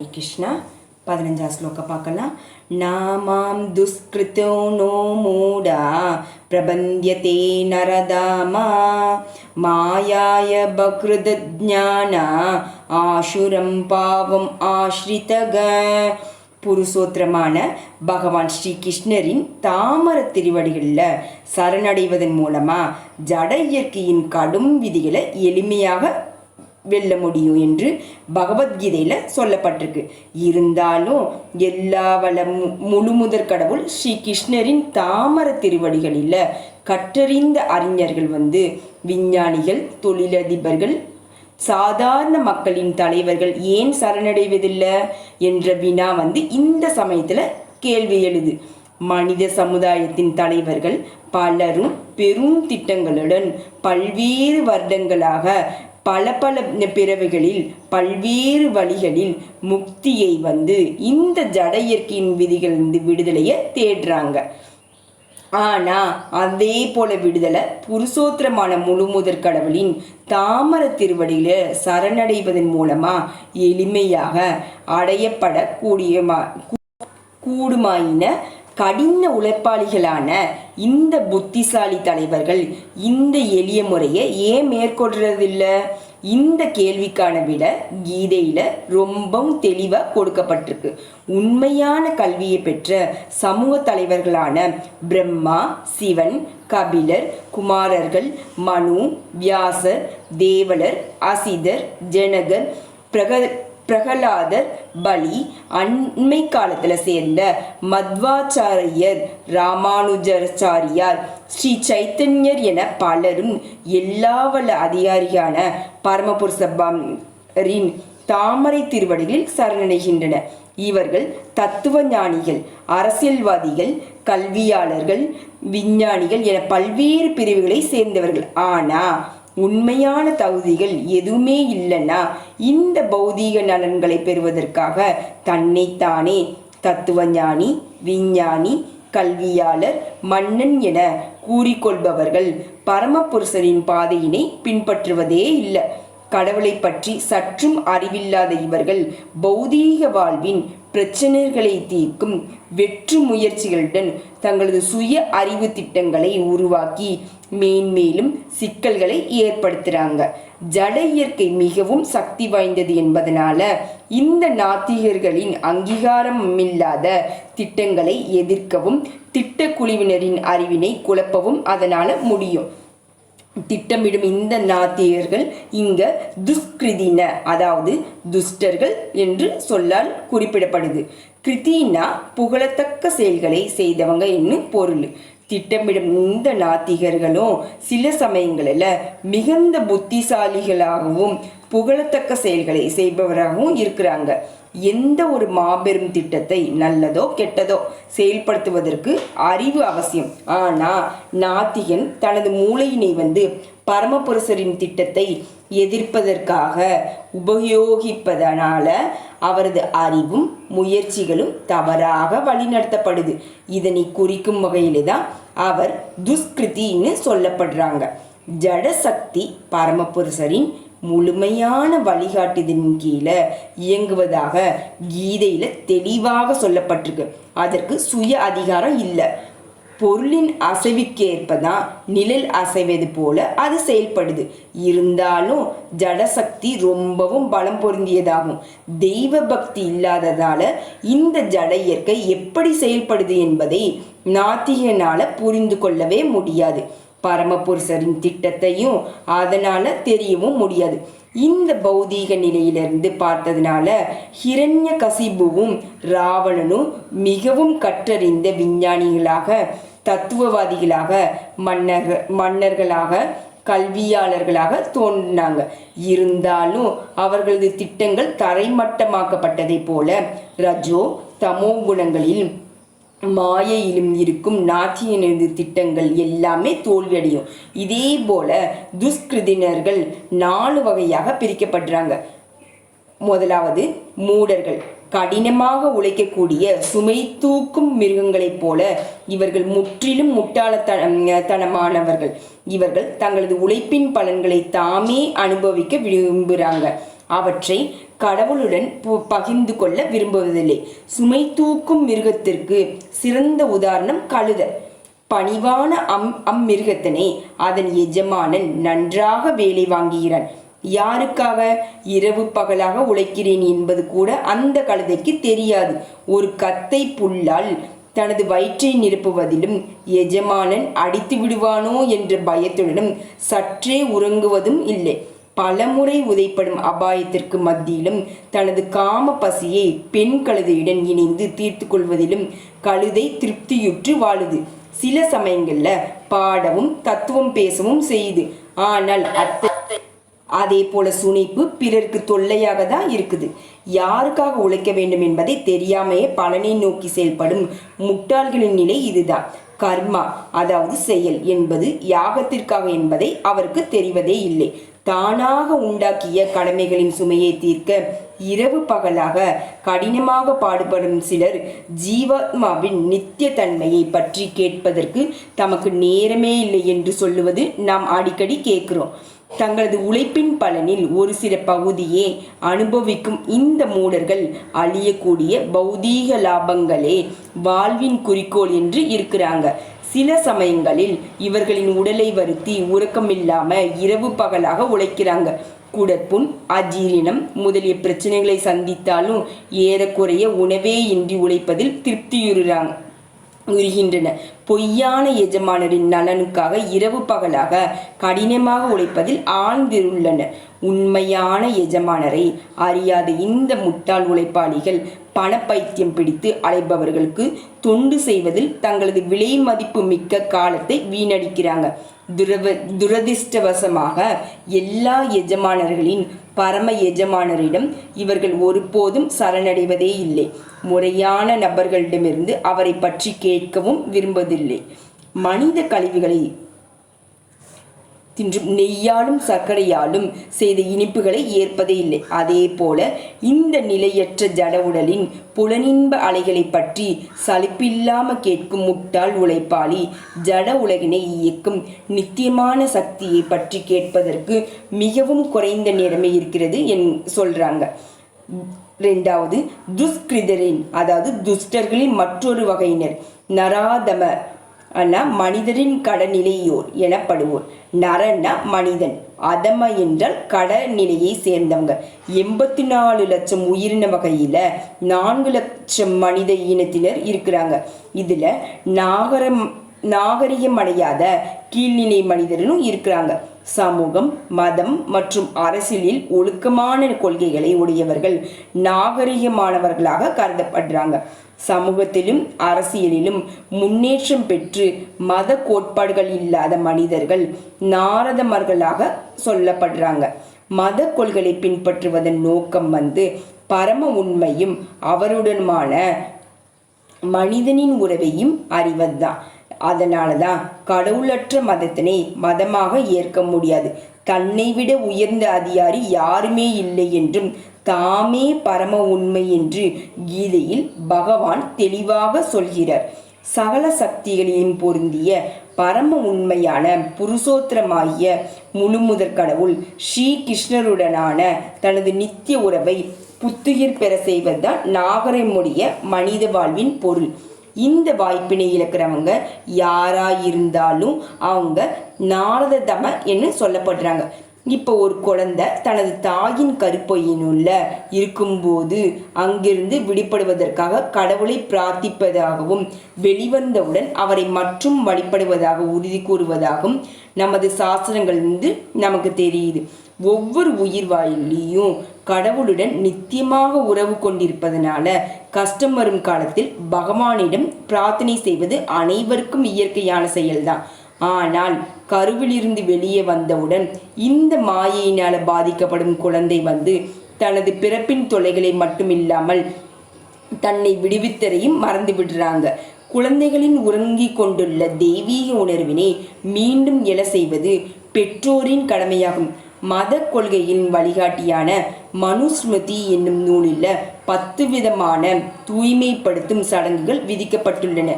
கிருஷ்ணா 15 ஸ்லோகம் பார்க்கலாம். நாமாம் துஷ்கிருத்தோ நோ மூடா பிரபந்தியதே நரதாமா மாயாய பக்ருதஜ்ஞானா ஆசுரம் பாவம் ஆஸ்ரிதக. புருஷோத்திரமான பகவான் ஸ்ரீ கிருஷ்ணரின் தாமர திருவடிகளில் சரணடைவதன் மூலமா ஜட இயற்கையின் கடும் விதிகளை எளிமையாக வெல்ல முடியும் என்று பகவத்கீதையில் சொல்லப்பட்டிருக்கு. இருந்தாலும் எல்லா வள முழுமுதற் கடவுள் ஸ்ரீ கிருஷ்ணரின் தாமர திருவடிகளில் கற்றறிந்த அறிஞர்கள் விஞ்ஞானிகள், தொழிலதிபர்கள், சாதாரண மக்களின் தலைவர்கள் ஏன் சரணடைவதில்லை என்ற வினா இந்த சமயத்தில் கேள்வி எழுது. மனித சமுதாயத்தின் தலைவர்கள் பலரும் பெரும் திட்டங்களுடன் பல்வேறு வருடங்களாக பல பிறவைகளில் பல்வேறு வழிகளில் முக்தியை இந்த ஜட இயற்கையின் விதிகளிலிருந்து விடுதலையை தேடுறாங்க. ஆனா அதே போல விடுதலை புருஷோத்திரமான முழுமுதற் கடவுளின் தாமர திருவடியில சரணடைவதன் மூலமா எளிமையாக அடையப்பட கூடுமாயின கடின உழைப்பாளிகளான இந்த புத்திசாலி தலைவர்கள் இந்த எளிய முறையை ஏன் மேற்கொள்றதில்லை? இந்த கேள்விக்கான விட கீதையில ரொம்பவும் தெளிவாக கொடுக்கப்பட்டிருக்கு. உண்மையான கல்வியை பெற்ற சமூக தலைவர்களான பிரம்மா, சிவன், கபிலர், குமாரர்கள், மனு, வியாசர், தேவலர், அசிதர், ஜனகர், பிரகலாதர், பலி, அண்மை காலத்தில் சேர்ந்த மத்வாச்சாரியர், ராமானுஜாச்சாரியார், ஸ்ரீ சைத்தன்யர் என பலரும் எல்லாவல்ல அதிகாரியான பரமபுருஷரின் தாமரை திருவடிகளில் சரணடைகின்றனர். இவர்கள் தத்துவ ஞானிகள், அரசியல்வாதிகள், கல்வியாளர்கள், விஞ்ஞானிகள் என பல்வேறு பிரிவுகளை சேர்ந்தவர்கள். ஆனா உண்மையான தகுதிகள் எதுவுமே இல்லைன்னா இந்த பௌதீக நலன்களை பெறுவதற்காக தன்னைத்தானே தத்துவ ஞானி, விஞ்ஞானி, கல்வியாளர், மன்னன் என கூறிக்கொள்பவர்கள் பரமபுருஷரின் பாதையினை பின்பற்றுவதே இல்லை. கடவுளை பற்றி சற்றும் அறிவில்லாத இவர்கள் பௌதீக வாழ்வின் பிரச்சனைகளை தீர்க்கும் வெற்று முயற்சிகளுடன் தங்களது சுய அறிவு திட்டங்களை உருவாக்கி மேன்மேலும் சிக்கல்களை ஏற்படுத்துகிறாங்க. ஜட இயற்கை மிகவும் சக்தி வாய்ந்தது என்பதனால இந்த நாத்திகர்களின் அங்கீகாரம் இல்லாத திட்டங்களை எதிர்க்கவும் திட்டக்குழுவினரின் அறிவினை குழப்பவும் அதனால முடியும். திட்டமிடும் இந்த நாத்திகர்கள் இங்க துஷ்கிருதின, அதாவது துஷ்டர்கள் என்று சொல்லால் குறிப்பிடப்படுது. கிருதினா புகழத்தக்க செயல்களை செய்தவங்க என்னும் பொருள். திட்டமிடும் இந்த நாத்திகர்களும் சில சமயங்களில் மிகுந்த புத்திசாலிகளாகவும் புகழத்தக்க செயல்களை செய்பவராகவும் இருக்கிறாங்க. எந்த ஒரு மாபெரும் திட்டத்தை நல்லதோ கெட்டதோ செயல்படுத்துவதற்கு அறிவு அவசியம். ஆனா நாத்திகன் தனது மூளையினை பரமபுருஷரின் திட்டத்தை எதிர்ப்பதற்காக உபயோகிப்பதனால அவரது அறிவும் முயற்சிகளும் தவறாக வழிநடத்தப்படுது. இதனை குறிக்கும் வகையில தான் அவர் துஷ்கிருத்தின்னு சொல்லப்படுறாங்க. ஜடசக்தி பரமபுருஷரின் முழுமையான வழிகாட்டுதலின் கீழே இயங்குவதாக கீதையில தெளிவாக சொல்லப்பட்டிருக்கு. அதற்கு சுய அதிகாரம் இல்லை. பொருளின் அசைவுக்கேற்பதான் நிழல் அசைவது போல அது செயல்படுது. இருந்தாலும் ஜடசக்தி ரொம்பவும் பலம் பொருந்தியதாகும். தெய்வ பக்தி இல்லாததால இந்த ஜட இயற்கை எப்படி செயல்படுது என்பதை நாத்திகனால புரிந்து கொள்ளவே முடியாது. பரமபுருஷரின் திட்டத்தையும் அதனால தெரியவும் முடியாது. இந்த பௌதீக நிலையிலிருந்து பார்த்ததுனால ஹிரண்ய கசிபுவும் ராவணனும் மிகவும் கற்றறிந்த விஞ்ஞானிகளாக, தத்துவவாதிகளாக, மன்னர்களாக, கல்வியாளர்களாக தோன்றினாங்க. இருந்தாலும் அவர்களது திட்டங்கள் தரைமட்டமாக்கப்பட்டதை போல ரஜோ தமோ குணங்களில் மாயையிலும் இருக்கும் நாத்தியனது திட்டங்கள் எல்லாமே தோல்வியடையும். இதே போல துஷ்கிருதினர்கள் 4 வகையாக பிரிக்கப்படுறாங்க. முதலாவது மூடர்கள். கடினமாக உழைக்கக்கூடிய சுமை தூக்கும் மிருகங்களைப் போல இவர்கள் முற்றிலும் முட்டாளத்தனமானவர்கள். இவர்கள் தங்களது உழைப்பின் பலன்களை தாமே அனுபவிக்க விரும்புகிறாங்க. அவற்றை கடவுளுடன் பகிர்ந்து கொள்ள விரும்புவதில்லை. சுமை தூக்கும் மிருகத்திற்கு சிறந்த உதாரணம் கழுதை. பணிவான அம்மிருகத்தினை அதன் எஜமானன் நன்றாக வேலை வாங்குகிறான். யாருக்காக? இரவு பகலாக உழைக்கிறேன் என்பது கூட அந்த கழுதைக்கு தெரியாது. ஒரு கத்தை புல்லால் தனது வயிற்றை நிரப்புவதிலும் எஜமானன் அடித்து விடுவானோ என்ற பயத்துடனும் சற்றே உறங்குவதும் இல்லை. பலமுறை உதைப்படும் அபாயத்திற்கு மத்தியிலும் தனது காம பசியை பெண் கழுதையுடன் இணைந்து தீர்த்து கொள்வதிலும் கழுதை திருப்தியுற்று வாழுது. சில சமயங்கள்ல பாடவும் தத்துவம் பேசவும் செய்யுது. ஆனால் அதே போல சுனைப்பு பிறருக்கு தொல்லையாக தான் இருக்குது. யாருக்காக உழைக்க வேண்டும் என்பதை தெரியாமையே பலனை நோக்கி செயல்படும் முட்டாள்களின் நிலை இதுதான். கர்மா, அதாவது செயல் என்பது யாகத்திற்காக என்பதை அவருக்கு தெரிவதே இல்லை. தானாக உண்டாக்கிய கடமைகளின் சுமையை தீர்க்க இரவு பகலாக கடினமாக பாடுபடும் சிலர் ஜீவாத்மாவின் நித்திய தன்மையை பற்றி கேட்பதற்கு தமக்கு நேரமே இல்லை என்று சொல்லுவது நாம் அடிக்கடி கேட்கிறோம். தங்களது உழைப்பின் பலனில் ஒரு சில பகுதியே அனுபவிக்கும் இந்த மூடர்கள் அழியக்கூடிய பௌதீக லாபங்களே வாழ்வின் குறிக்கோள் என்று இருக்கிறாங்க. சில சமயங்களில் இவர்களின் உடலை வருத்தி உறக்கமில்லாம இரவு பகலாக உழைக்கிறாங்க. குடற்புண், அஜீரணம் முதலிய பிரச்சனைகளை சந்தித்தாலும் ஏறக்குறைய உணவே இன்றி உழைப்பதில் திருப்தியுறுகின்றன. பொய்யான எஜமானரின் நலனுக்காக இரவு பகலாக கடினமாக உழைப்பதில் ஆழ்ந்துள்ளனர். உண்மையான எஜமானரை அறியாத இந்த முட்டாள் உழைப்பாளிகள் பணப்பைத்தியம் பிடித்து அலைபவர்களுக்கு தொண்டு செய்வதில் தங்களது விலை மதிப்பு மிக்க காலத்தை வீணடிக்கிறாங்க. துரதிர்ஷ்டவசமாக எல்லா எஜமானர்களின் பரம எஜமானரிடம் இவர்கள் ஒருபோதும் சரணடைவதே இல்லை. முறையான நபர்களிடமிருந்து அவரை பற்றி கேட்கவும் விரும்புவதில்லை. மனித கழிவுகளை தின்றும் நெய்யாலும் சர்க்கரையாலும் செய்த இனிப்புகளை ஏற்பதே இல்லை. அதே போல இந்த நிலையற்ற ஜட உடலின் புலனின்ப அலைகளை பற்றி சலிப்பில்லாம கேட்கும் முட்டாள் உழைப்பாளி ஜட உலகினை இயக்கும் நித்தியமான சக்தியை பற்றி கேட்பதற்கு மிகவும் குறைந்த நேரமே இருக்கிறது சொல்றாங்க. ரெண்டாவது, துஷ்கிருதரின், அதாவது துஷ்டர்களின் மற்றொரு வகையினர் நராதம மனிதரின் கடநிலையோர் எனப்படுவோர். நரன்னா மனிதன், அதம என்றால் கடநிலையை சேர்ந்தவங்க. 84 லட்சம் உயிரின வகையில 4 லட்சம் மனித இனத்தினர் இருக்கிறாங்க. இதுல நாகரிகம் அடையாத கீழ்நிலை மனிதரும் இருக்கிறாங்க. சமூகம், மதம் மற்றும் அரசியலில் ஒழுக்கமான கொள்கைகளை உடையவர்கள் நாகரிகமானவர்களாக கருதப்படுறாங்க. சமூகத்திலும் அரசியலிலும் முன்னேற்றம் பெற்று மத கோட்பாடுகள் இல்லாத மனிதர்கள் நாரதமர்களாக சொல்லப்படுறாங்க. மத கொள்கைகளை பின்பற்றுவதன் நோக்கம் பரம உண்மையும் அவருடனான மனிதனின் உறவையும் அறிவதுதான். அதனாலதான் கடவுளற்ற மதத்தினை மதமாக ஏற்க முடியாது. தன்னை விட உயர்ந்த அதிகாரி யாருமே இல்லை என்றும் தாமே பரம உண்மை என்று கீதையில் பகவான் தெளிவாக சொல்கிறார். சகல சக்திகளையும் பொருந்திய பரம உண்மையான புருஷோத்தரமாகிய முழுமுதற் கடவுள் ஸ்ரீ கிருஷ்ணருடனான தனது நித்திய உறவை புத்துயிர் பெற செய்வதுதான் நாகரிகமுடைய மனித வாழ்வின் பொருள். இந்த வாய்ப்பினை இழக்கிறவங்க யாராயிருந்தாலும் அவங்க நாரதம என்று சொல்லப்படுறாங்க. இப்போ ஒரு குழந்தை தனது தாயின் கருப்பையினுள்ள இருக்கும்போது அங்கிருந்து விடுபடுவதற்காக கடவுளை பிரார்த்திப்பதாகவும் வெளிவந்தவுடன் அவரை மற்றும் வழிபடுவதாக உறுதி கூறுவதாகவும் நமது சாஸ்திரங்கள் நமக்கு தெரியுது. ஒவ்வொரு உயிர் வாயிலையும் கடவுளுடன் நித்தியமாக உறவு கொண்டிருப்பதனால கஷ்டம் வரும் காலத்தில் பகவானிடம் பிரார்த்தனை செய்வது அனைவருக்கும் இயற்கையான செயல்தான். ஆனால் கருவிலிருந்து வெளியே வந்தவுடன் இந்த மாயையினால் பாதிக்கப்படும் குழந்தை தனது பிறப்பின் தொல்லைகளை மட்டுமில்லாமல் தன்னை விடுவித்தரையும் மறந்து விடுறாங்க. குழந்தைகளின் உறங்கி கொண்டுள்ள தெய்வீக உணர்வினை மீண்டும் எழ செய்வது பெற்றோரின் கடமையாகும். மத கொள்கையின் வழிகாட்டியான மனுஸ்மிருதி என்னும் நூலில் 10 விதமான தூய்மைப்படுத்தும் சடங்குகள் விதிக்கப்பட்டுள்ளன.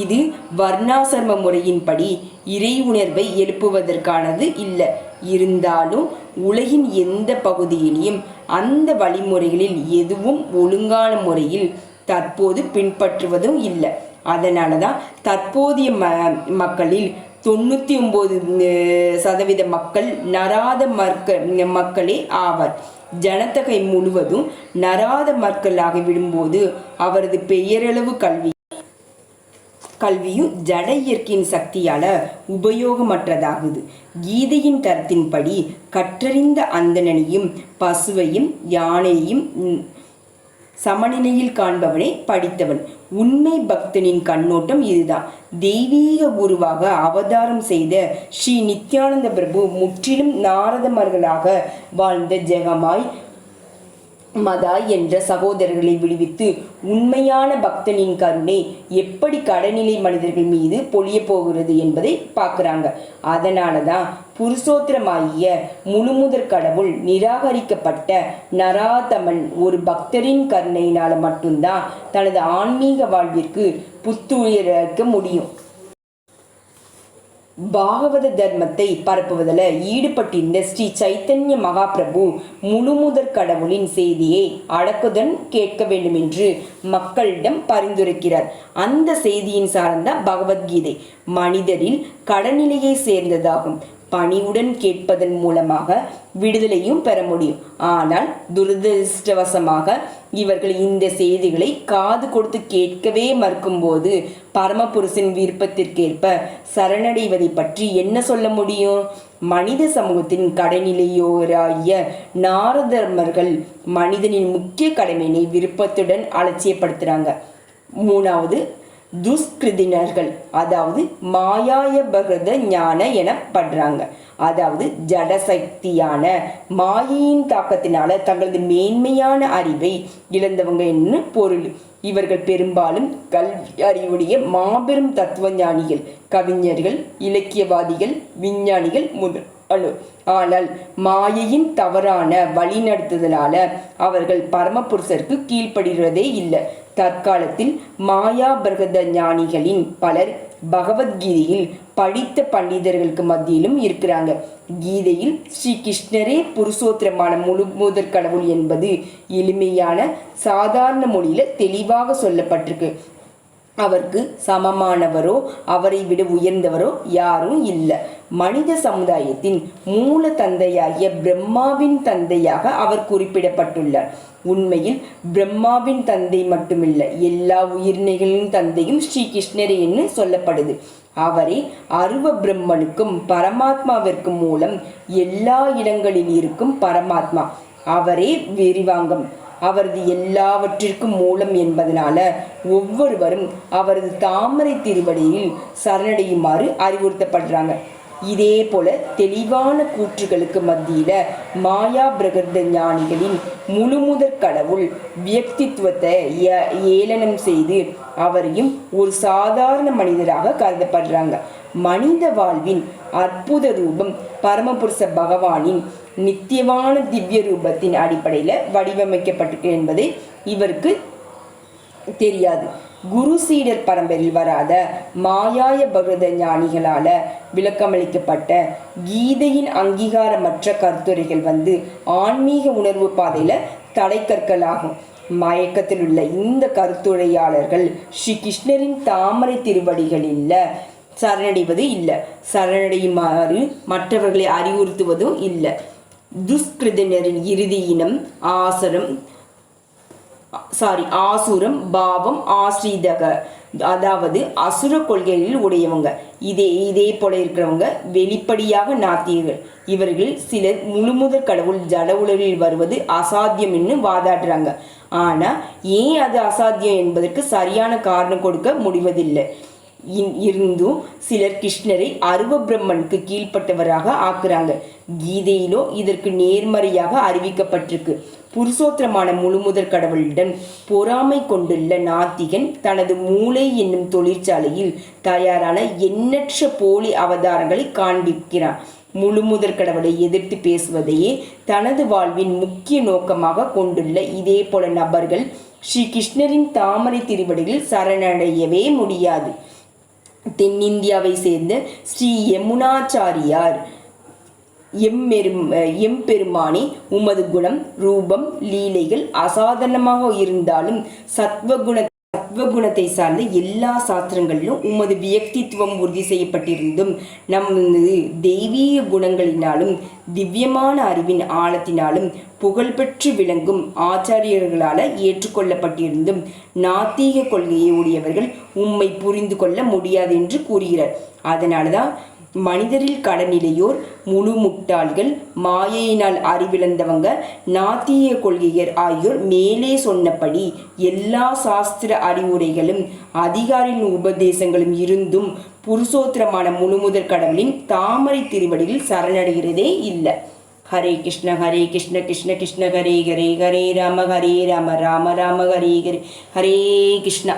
இது வர்ணாசிரம முறையின்படி இறை உணர்வை எழுப்புவதற்கானது இல்லை. இருந்தாலும் உலகின் எந்த பகுதியிலும் அந்த வழிமுறைகளில் எதுவும் ஒழுங்கான முறையில் தற்போது பின்பற்றுவதும் இல்லை. அதனால தான் தற்போதைய மக்களில் 99% மக்கள் நராத மக்களே ஆவர். ஜனத்தொகை முழுவதும் நராத மக்களாக விடும்போது அவரது பெயரளவு கல்வியும் ஜட இயற்கையின் சக்தியால உபயோகமற்றதாகுது. கீதையின் தரத்தின்படி கற்றறிந்த அந்தணனையும் பசுவையும் யானையையும் சமநிலையில் காண்பவனே படித்தவன். உண்மை பக்தனின் கண்ணோட்டம் இதுதான். தெய்வீக குருவாக அவதாரம் செய்த ஸ்ரீ நித்யானந்த பிரபு முற்றிலும் நாரதமர்களாக வாழ்ந்த ஜெகமாய் மதாய் என்ற சகோதரர்களை விடுவித்து உண்மையான பக்தனின் கருணை எப்படி கடைநிலை மனிதர்கள் மீது பொழிய போகிறது என்பதை பார்க்குறாங்க. அதனால தான் புருஷோத்தரமாகிய முழுமுதற் கடவுள் நிராகரிக்கப்பட்ட நராதமன் ஒரு பக்தரின் கருணையினால மட்டும்தான் தனது ஆன்மீக வாழ்விற்கு புத்துயிர்க்க முடியும். பாகவத தர்மத்தை பரப்புவதில் ஈடுபட்டிருந்த ஸ்ரீ சைத்தன்ய மகாபிரபு முழுமுதற் கடவுளின் செய்தியை அடக்குடன் கேட்க வேண்டும் என்று மக்களிடம் பரிந்துரைக்கிறார். அந்த செய்தியின் சார்ந்த பகவத்கீதை மனிதரில் கடநிலையை சேர்ந்ததாகும். பணிவுடன் கேட்பதன் மூலமாக விடுதலையும் பெற முடியும். ஆனால் துரதிருஷ்டவசமாக இவர்கள் இந்த செய்திகளை காது கொடுத்து கேட்கவே மறுக்கும்போது பரமபுருஷன் விருப்பத்திற்கேற்ப சரணடைவதை பற்றி என்ன சொல்ல முடியும்? மனித சமூகத்தின் கடைநிலையோராகிய நாரதர்மர்கள் மனிதனின் முக்கிய கடமையினை விருப்பத்துடன் அலட்சியப்படுத்துகிறாங்க. 3வது துஷ்கிருதினர்கள், அதாவது மாயாயபகிருத ஞான எனப்படுறாங்க. அதாவது ஜடசக்தியான மாயையின் தாக்கத்தினால தங்களது மேன்மையான அறிவை இழந்தவங்க என்று பொருள். இவர்கள் பெரும்பாலும் கல்வி அறிவுடைய மாபெரும் தத்துவ ஞானிகள், கவிஞர்கள், இலக்கியவாதிகள், விஞ்ஞானிகள் ஆனால் மாயையின் தவறான வழிநடத்துதலால அவர்கள் பரமபுருஷருக்கு கீழ்ப்படுகிறதே இல்லை. தற்காலத்தில் மாயாபிரகத ஞானிகளின் பலர் பகவத்கீதையில் படித்த பண்டிதர்களுக்கு மத்தியிலும் இருக்கிறாங்க. கீதையில் ஸ்ரீ கிருஷ்ணரே புருஷோத்தரமான முழுமுதற் கடவுள் என்பது எளிமையான சாதாரண மொழியில தெளிவாக சொல்லப்பட்டிருக்கு. அவருக்கு சமமானவரோ அவரை விட உயர்ந்தவரோ யாரும் இல்லை. மனித சமுதாயத்தின் மூல தந்தையாகிய பிரம்மாவின் தந்தையாக அவர் குறிப்பிடப்பட்டுள்ளார். உண்மையில் பிரம்மாவின் தந்தை மட்டுமில்லை, எல்லா உயிரினைகளின் தந்தையும் ஸ்ரீ கிருஷ்ணரே என்று சொல்லப்படுது. அவரே அருவ பிரம்மனுக்கும் பரமாத்மாவிற்கும் மூலம் எல்லா இடங்களில் இருக்கும் பரமாத்மா. அவரே விரிவாங்கம், அவரது எல்லாவற்றிற்கும் மூலம் என்பதனால ஒவ்வொருவரும் அவரது தாமரை திருவடியில் சரணடையுமாறு அறிவுறுத்தப்படுறாங்க. இதே போல தெளிவான கூற்றுகளுக்கு மத்தியில மாயா பிரகர்த ஞானிகளின் முழுமுதற் கடவுள் வியக்தித்துவத்தை ஏளனம் செய்து அவரையும் ஒரு சாதாரண மனிதராக கருதப்படுறாங்க. மனித வாழ்வின் அற்புத ரூபம் பரமபுருஷ பகவானின் நித்தியமான திவ்ய ரூபத்தின் அடிப்படையில் வடிவமைக்கப்பட்டிருக்கு என்பதை இவருக்கு தெரியாது. குரு சீடர் பரம்பரையில் வராத மாயாய பகவத ஞானிகளால விளக்கமளிக்கப்பட்ட கீதையின் அங்கீகாரமற்ற கருத்துரைகள் ஆன்மீக உணர்வு பாதையில தடைக்கற்களாகும். மயக்கத்தில் உள்ள இந்த கருத்துரையாளர்கள் ஸ்ரீ கிருஷ்ணரின் தாமரை திருவடிகளில் சரணடைவது இல்லை, சரணடையுமாறு மற்றவர்களை அறிவுறுத்துவதும் இல்லை. துஷ்கிருதினரின் இறுதி இனம் ஆசுரம் பாவம் ஆஸ்ரீதக, அதாவது அசுர கொள்கைகளில் உடையவங்க. இதே போல இருக்கிறவங்க வெளிப்படையாக நாத்தியர்கள். இவர்கள் சிலர் முழுமுதற் கடவுள் ஜட உலகில் வருவது அசாத்தியம் என்று வாதாடுறாங்க. ஆனா ஏன் அது அசாத்தியம் என்பதற்கு சரியான காரணம் கொடுக்க முடிவதில்லை. இருந்தும் சிலர் கிருஷ்ணரை அருவ பிரம்மனுக்கு கீழ்ப்பட்டவராக ஆக்குறாங்க. கீதையிலோ இதற்கு நேர்மறையாக அறிவிக்கப்பட்டிருக்கு. புருஷோத்தரமான முழுமுதற் கடவுளிடம் பொறாமை கொண்டுள்ள நாத்திகன் தனது மூளை என்னும் தொழிற்சாலையில் தயாரான எண்ணற்ற போலி அவதாரங்களை காண்பிக்கிறான். முழுமுதற் கடவுளை எதிர்த்து பேசுவதையே தனது வாழ்வின் முக்கிய நோக்கமாக கொண்டுள்ள இதே போல நபர்கள் ஸ்ரீ கிருஷ்ணரின் தாமரை திருவடிகளில் சரணடையவே முடியாது. தென்னிந்தியாவை சேர்ந்த ஸ்ரீ யமுனாச்சாரியார், எம்பெருமானே, உமது குணம், ரூபம், லீலைகள் அசாதாரணமாக இருந்தாலும் சத்வகுணத்தை சார்ந்த எல்லா சாஸ்திரங்களிலும் உமது வியக்தித்துவம் உறுதி செய்யப்பட்டிருந்தும், நமது தெய்வீக குணங்களினாலும் திவ்யமான அறிவின் ஆழத்தினாலும் புகழ்பெற்று விளங்கும் ஆச்சாரியர்களால் ஏற்றுக்கொள்ளப்பட்டிருந்தும் நாத்திக கொள்கையை உடையவர்கள் உம்மை புரிந்து கொள்ள முடியாது என்று கூறுகிறார். அதனால்தான் மனிதரில் கடநிலையோர், முழு முட்டாள்கள், மாயையினால் அறிவிழந்தவங்க, நாத்திய கொள்கையர் ஆகியோர் மேலே சொன்னபடி எல்லா சாஸ்திர அறிவுரைகளும் அதிகாரியின் உபதேசங்களும் இருந்தும் புருஷோத்திரமான முழுமுதற் கடவுளின் தாமரை திருவடியில் சரணடைகிறதே இல்லை. ஹரே கிருஷ்ண கிருஷ்ண கிருஷ்ண ஹரே ஹரே, ஹரே ராம ராம ராம ஹரே ஹரே, ஹரே கிருஷ்ணா.